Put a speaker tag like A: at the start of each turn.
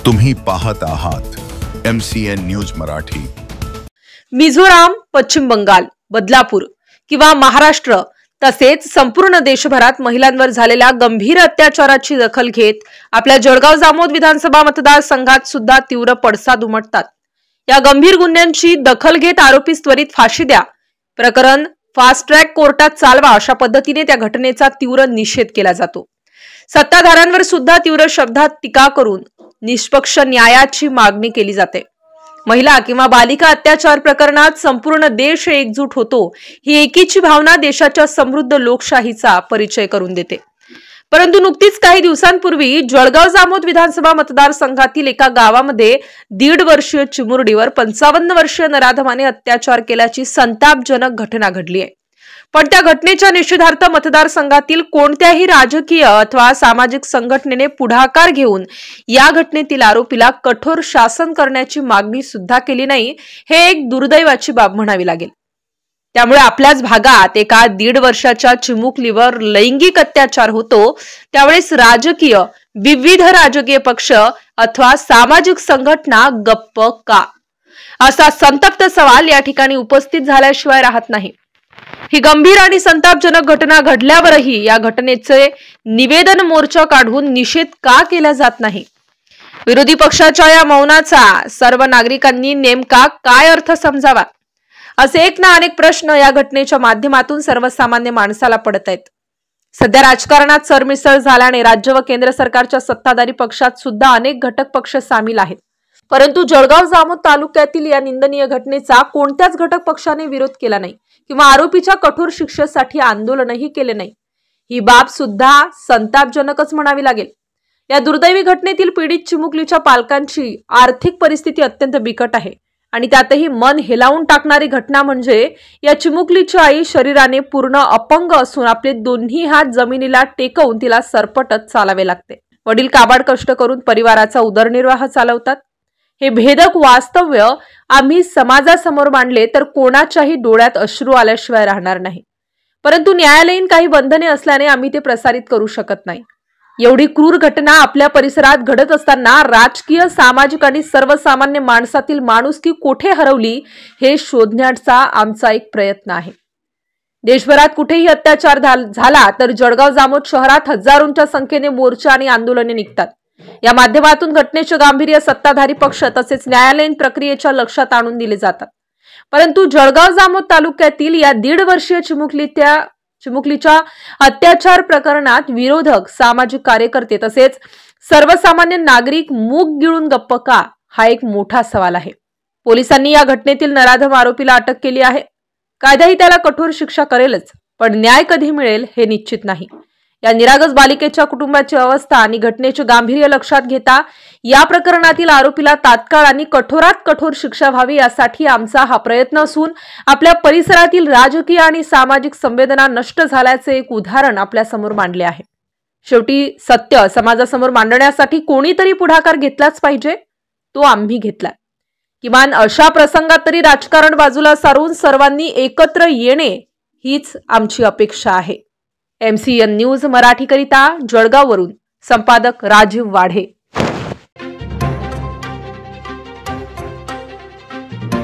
A: तुम्ही पाहत आहात MCN न्यूज मराठी।
B: मिझोराम, पश्चिम बंगाल, बदलापूर किंवा महाराष्ट्र तसेच संपूर्ण देशभरात महिलांवर झालेल्या गंभीर अत्याचाराची दखल घेत आपल्या जळगाव जामोद विधानसभा मतदारसंघात सुद्धा तीव्र पडसाद उमटतात। या गंभीर गुन्ह्यांची दखल घेत आरोपीस त्वरित फाशी द्या, प्रकरण फास्ट ट्रॅक कोर्टात चालवा, अशा पद्धतीने त्या घटनेचा तीव्र निषेध केला जातो। सत्ताधाऱ्यांवर सुद्धा तीव्र शब्दात टीका करून निष्पक्ष न्यायाची मागणी केली जाते। महिला किंवा बालिका अत्याचार प्रकरणात संपूर्ण देश एकजूट होतो, ही एकीची भावना देशाच्या समृद्ध लोकशाहीचा परिचय करून देते। परंतु नुकतीच काही दिवसांपूर्वी जळगाव जामोद विधानसभा मतदारसंघातील एका गावामध्ये 1.5 वर्षीय चिमुरडीवर 55 वर्षीय नराधमाने अत्याचार केल्याची संतापजनक घटना घडली आहे। पण त्या घटनेच्या निषेधार्थ मतदारसंघातील कोणत्याही राजकीय अथवा सामाजिक संघटनेने पुढाकार घेऊन या घटनेतील आरोपीला कठोर शासन करण्याची मागणी सुद्धा केली नाही, हे एक दुर्दैवाची बाब म्हणावी लागेल। त्यामुळे आपल्याच भागात एका 1.5 वर्षाच्या चिमुकलीवर लैंगिक अत्याचार होतो, त्यावेळेस विविध राजकीय पक्ष अथवा सामाजिक संघटना गप्प का, असा संतप्त सवाल या ठिकाणी उपस्थित झाल्याशिवाय राहत नाही। ही गंभीर आणि संतापजनक घटना घडल्यावरही या घटनेचे निवेदन मोर्चा काढून निषेध का केला जात नाही? विरोधी पक्षाच्या या मौनाचा सर्व नागरिकांनी नेमका काय अर्थ समजावा, असे एक ना अनेक प्रश्न या घटनेच्या माध्यमातून सर्वसामान्य माणसाला पडत आहेत। सध्या राजकारणात सरमिसळ झाल्याने राज्य व केंद्र सरकारच्या सत्ताधारी पक्षात सुद्धा अनेक घटक पक्ष सामील आहेत। परंतु जळगाव जामोद तालुक्यातील या निंदनीय घटनेचा कोणत्याच घटक पक्षाने विरोध केला नाही किंवा आरोपीच्या कठोर शिक्षेसाठी आंदोलनही केले नाही। ही बाब सुद्धा संतापजनकच म्हणावी लागेल। या दुर्दैवी घटनेतील पीडित चिमुकलीच्या पालकांची आर्थिक परिस्थिती अत्यंत बिकट आहे आणि त्यातही मन हेलावून टाकणारी घटना म्हणजे या चिमुकलीची आई शरीराने पूर्ण अपंग असून आपले दोन्ही हात जमिनीला टेकवून तिला सरपटत चालावे लागते। वडील काबाड कष्ट करून परिवाराचा उदरनिर्वाह चालवतात। हे भेदक वास्तव्य आम्ही समाजासमोर मांडले तर कोणाच्याही डोळ्यात अश्रू आल्याशिवाय राहणार नाही। परंतु न्यायालयीन काही बंधने असल्याने आम्ही ते प्रसारित करू शकत नाही। एवढी क्रूर घटना आपल्या परिसरात घडत असताना राजकीय, सामाजिक आणि सर्वसामान्य माणसातील माणुसकी कोठे हरवली, हे शोधण्याचा आमचा एक प्रयत्न आहे। देशभरात कुठेही अत्याचार झाला तर जळगाव जामोद शहरात हजारोंच्या संख्येने मोर्चा आणि आंदोलने निघतात। या माध्यमातून घटनेचे गांभीर्य सत्ताधारी पक्ष तसेच न्यायालयीन प्रक्रियेच्या लक्षात आणून दिले जातात। परंतु जळगाव जामोद तालुक्यातील या 1.5 वर्षीय चिमुकलीच्या अत्याचार प्रकरणात विरोधक, सामाजिक कार्यकर्ते तसेच सर्वसामान्य नागरिक मूग गिळून गप्प का, हा एक मोठा सवाल आहे। पोलिसांनी या घटनेतील नराधम आरोपीला अटक केली आहे। कायदाही त्याला कठोर शिक्षा करेलच, पण न्याय कधी मिळेल हे निश्चित नाही। या निरागस बालिकेच्या कुटुंबाची अवस्था आणि घटनेचे गांभीर्य लक्षात घेता या प्रकरणातील आरोपीला तात्काळ आणि कठोरात कठोर शिक्षा व्हावी, यासाठी आमचा हा प्रयत्न असून आपल्या परिसरातील राजकीय आणि सामाजिक संवेदना नष्ट झाल्याचे एक उदाहरण आपल्या समोर मांडले आहे। शेवटी सत्य समाजासमोर मांडण्यासाठी कोणीतरी पुढाकार घेतलाच पाहिजे, तो आम्ही घेतला। किमान अशा प्रसंगात तरी राजकारण बाजूला सारून सर्वांनी एकत्र येणे हीच आमची अपेक्षा आहे। MCN न्यूज मराठी करिता जळगाववरून संपादक राजीव वाढे।